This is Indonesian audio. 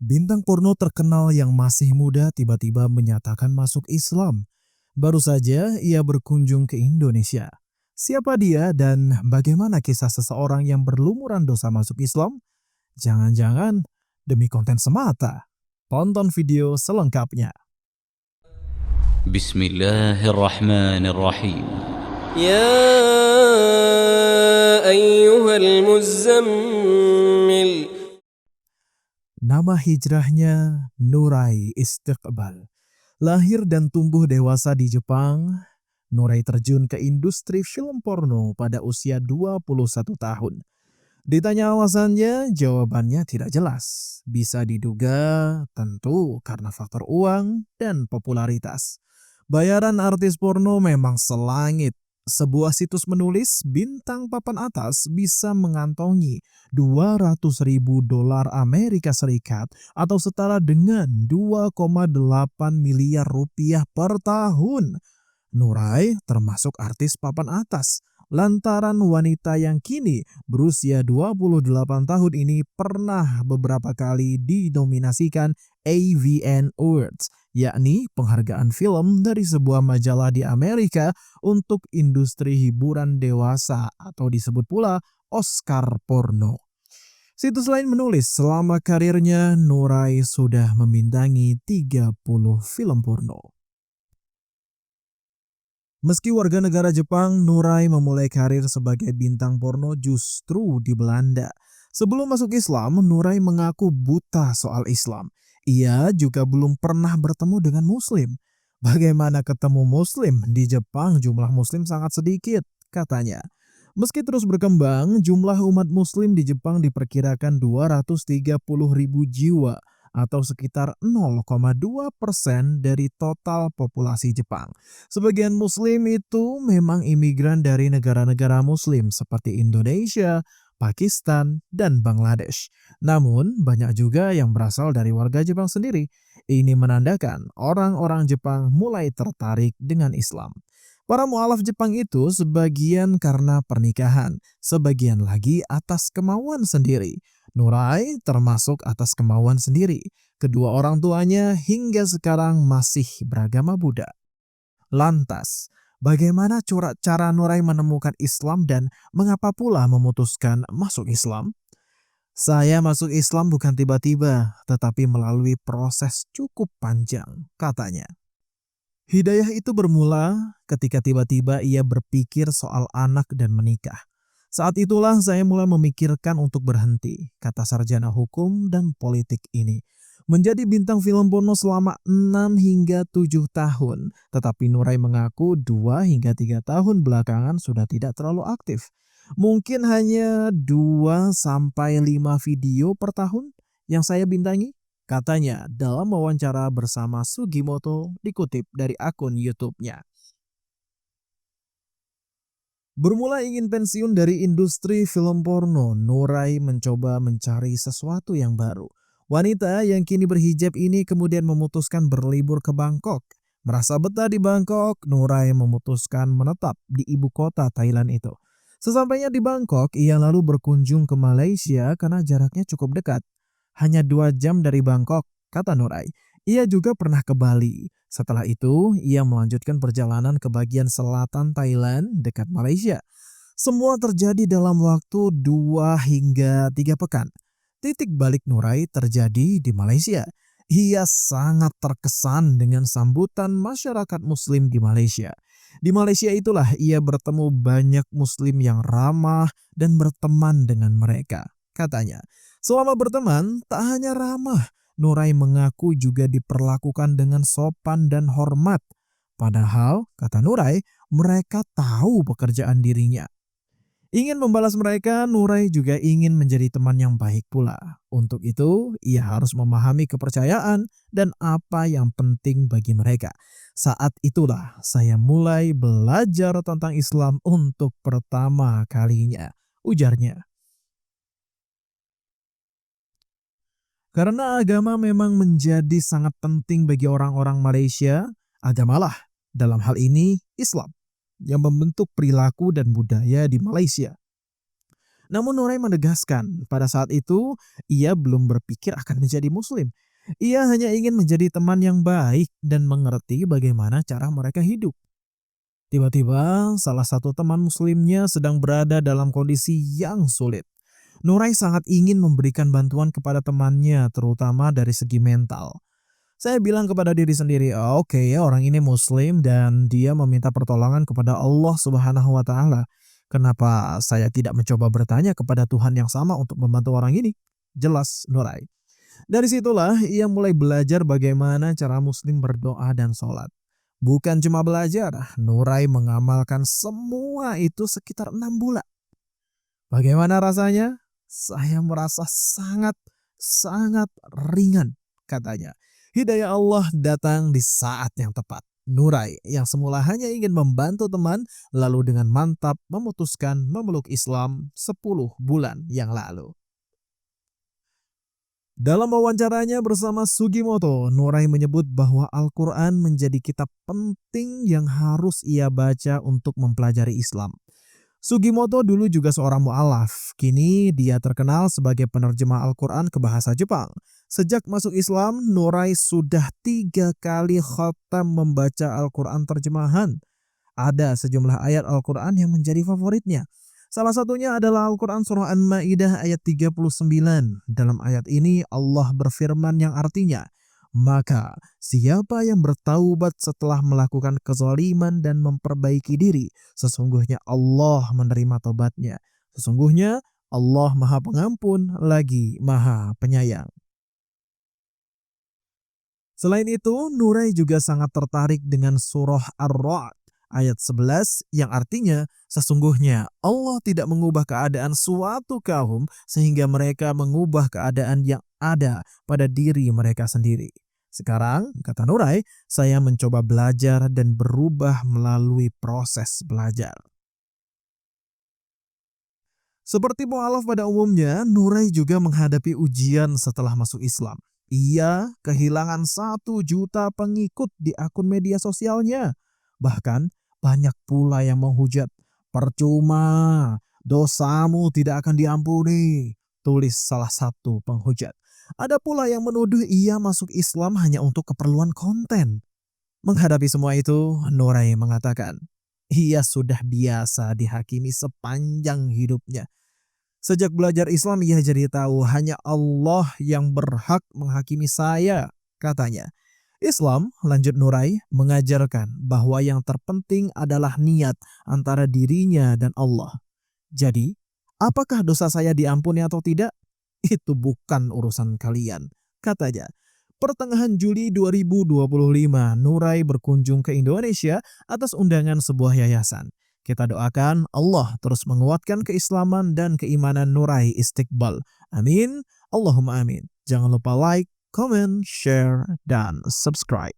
Bintang porno terkenal yang masih muda tiba-tiba menyatakan masuk Islam. Baru saja ia berkunjung ke Indonesia. Siapa dia dan bagaimana kisah seseorang yang berlumuran dosa masuk Islam? Jangan-jangan demi konten semata. Tonton video selengkapnya. بسم الله الرحمن الرحيم. يا أيها المزمل. Nama hijrahnya Nurai Istiqbal. Lahir dan tumbuh dewasa di Jepang, Nurai terjun ke industri film porno pada usia 21 tahun. Ditanya alasannya, jawabannya tidak jelas. Bisa diduga tentu karena faktor uang dan popularitas. Bayaran artis porno memang selangit. Sebuah situs menulis bintang papan atas bisa mengantongi 200.000 dolar Amerika Serikat atau setara dengan 2,8 miliar rupiah per tahun. Nurai termasuk artis papan atas. Lantaran wanita yang kini berusia 28 tahun ini pernah beberapa kali didominasikan AVN Awards, yakni penghargaan film dari sebuah majalah di Amerika untuk industri hiburan dewasa atau disebut pula Oscar porno. Situs lain menulis selama karirnya Nurai sudah membintangi 30 film porno. Meski warga negara Jepang, Nurai memulai karir sebagai bintang porno justru di Belanda. Sebelum masuk Islam, Nurai mengaku buta soal Islam. Ia juga belum pernah bertemu dengan Muslim. Bagaimana ketemu Muslim? Di Jepang jumlah Muslim sangat sedikit, katanya. Meski terus berkembang, jumlah umat Muslim di Jepang diperkirakan 230.000 jiwa atau sekitar 0,2% dari total populasi Jepang. Sebagian Muslim itu memang imigran dari negara-negara Muslim seperti Indonesia, Pakistan, dan Bangladesh. Namun, banyak juga yang berasal dari warga Jepang sendiri. Ini menandakan orang-orang Jepang mulai tertarik dengan Islam. Para mualaf Jepang itu sebagian karena pernikahan, sebagian lagi atas kemauan sendiri. Nurai termasuk atas kemauan sendiri. Kedua orang tuanya hingga sekarang masih beragama Buddha. Lantas, bagaimana cara Nurai menemukan Islam dan mengapa pula memutuskan masuk Islam? Saya masuk Islam bukan tiba-tiba, tetapi melalui proses cukup panjang, katanya. Hidayah itu bermula ketika tiba-tiba ia berpikir soal anak dan menikah. Saat itulah saya mulai memikirkan untuk berhenti, kata sarjana hukum dan politik ini. Menjadi bintang film porno selama 6 hingga 7 tahun, tetapi Nurai mengaku 2 hingga 3 tahun belakangan sudah tidak terlalu aktif. Mungkin hanya 2 sampai 5 video per tahun yang saya bintangi, katanya dalam wawancara bersama Sugimoto dikutip dari akun YouTube-nya. Bermula ingin pensiun dari industri film porno, Nurai mencoba mencari sesuatu yang baru. Wanita yang kini berhijab ini kemudian memutuskan berlibur ke Bangkok. Merasa betah di Bangkok, Nurai memutuskan menetap di ibu kota Thailand itu. Sesampainya di Bangkok, ia lalu berkunjung ke Malaysia karena jaraknya cukup dekat. Hanya 2 jam dari Bangkok, kata Nurai. Ia juga pernah ke Bali. Setelah itu, ia melanjutkan perjalanan ke bagian selatan Thailand dekat Malaysia. Semua terjadi dalam waktu 2 hingga 3 pekan. Titik balik Nurai terjadi di Malaysia. Ia sangat terkesan dengan sambutan masyarakat Muslim di Malaysia. Di Malaysia itulah ia bertemu banyak Muslim yang ramah dan berteman dengan mereka, katanya. Selama berteman, tak hanya ramah, Nurai mengaku juga diperlakukan dengan sopan dan hormat. Padahal, kata Nurai, mereka tahu pekerjaan dirinya. Ingin membalas mereka, Nurai juga ingin menjadi teman yang baik pula. Untuk itu, ia harus memahami kepercayaan dan apa yang penting bagi mereka. Saat itulah saya mulai belajar tentang Islam untuk pertama kalinya, ujarnya. Karena agama memang menjadi sangat penting bagi orang-orang Malaysia, agamalah, dalam hal ini Islam, yang membentuk perilaku dan budaya di Malaysia. Namun Nurai menegaskan, pada saat itu ia belum berpikir akan menjadi muslim. Ia hanya ingin menjadi teman yang baik dan mengerti bagaimana cara mereka hidup. Tiba-tiba, salah satu teman muslimnya sedang berada dalam kondisi yang sulit. Nurai sangat ingin memberikan bantuan kepada temannya, terutama dari segi mental. Saya bilang kepada diri sendiri, "Oh, oke ya, orang ini muslim dan dia meminta pertolongan kepada Allah Subhanahu wa taala. Kenapa saya tidak mencoba bertanya kepada Tuhan yang sama untuk membantu orang ini?" Jelas Nurai. Dari situlah ia mulai belajar bagaimana cara muslim berdoa dan sholat. Bukan cuma belajar, Nurai mengamalkan semua itu sekitar 6 bulan. Bagaimana rasanya? Saya merasa sangat ringan, katanya. Hidayah Allah datang di saat yang tepat. Nurai yang semula hanya ingin membantu teman, lalu dengan mantap memutuskan memeluk Islam 10 bulan yang lalu. Dalam wawancaranya bersama Sugimoto, Nurai menyebut bahwa Al-Quran menjadi kitab penting yang harus ia baca untuk mempelajari Islam. Sugimoto dulu juga seorang mu'alaf. Kini dia terkenal sebagai penerjemah Al-Quran ke bahasa Jepang. Sejak masuk Islam, Nurai sudah 3 kali khatam membaca Al-Quran terjemahan. Ada sejumlah ayat Al-Quran yang menjadi favoritnya. Salah satunya adalah Al-Quran Surah An-Ma'idah ayat 39. Dalam ayat ini Allah berfirman yang artinya, "Maka siapa yang bertaubat setelah melakukan kezaliman dan memperbaiki diri, sesungguhnya Allah menerima taubatnya. Sesungguhnya Allah Maha Pengampun lagi Maha Penyayang." Selain itu, Nurai juga sangat tertarik dengan surah Ar-Ra'd ayat 11 yang artinya sesungguhnya Allah tidak mengubah keadaan suatu kaum sehingga mereka mengubah keadaan yang ada pada diri mereka sendiri. Sekarang, kata Nurai, saya mencoba belajar dan berubah melalui proses belajar. Seperti mu'alaf pada umumnya, Nurai juga menghadapi ujian setelah masuk Islam. Ia kehilangan 1 juta pengikut di akun media sosialnya. Bahkan banyak pula yang menghujat, "Percuma, dosamu tidak akan diampuni," tulis salah satu penghujat. Ada pula yang menuduh ia masuk Islam hanya untuk keperluan konten. Menghadapi semua itu, Nurai mengatakan, ia sudah biasa dihakimi sepanjang hidupnya. Sejak belajar Islam ia jadi tahu hanya Allah yang berhak menghakimi saya, katanya. Islam, lanjut Nurai, mengajarkan bahwa yang terpenting adalah niat antara dirinya dan Allah. Jadi, apakah dosa saya diampuni atau tidak? Itu bukan urusan kalian, katanya. Pertengahan Juli 2025, Nurai berkunjung ke Indonesia atas undangan sebuah yayasan. Kita doakan Allah terus menguatkan keislaman dan keimanan Nurai Istiqbal. Amin. Allahumma amin. Jangan lupa like, comment, share, dan subscribe.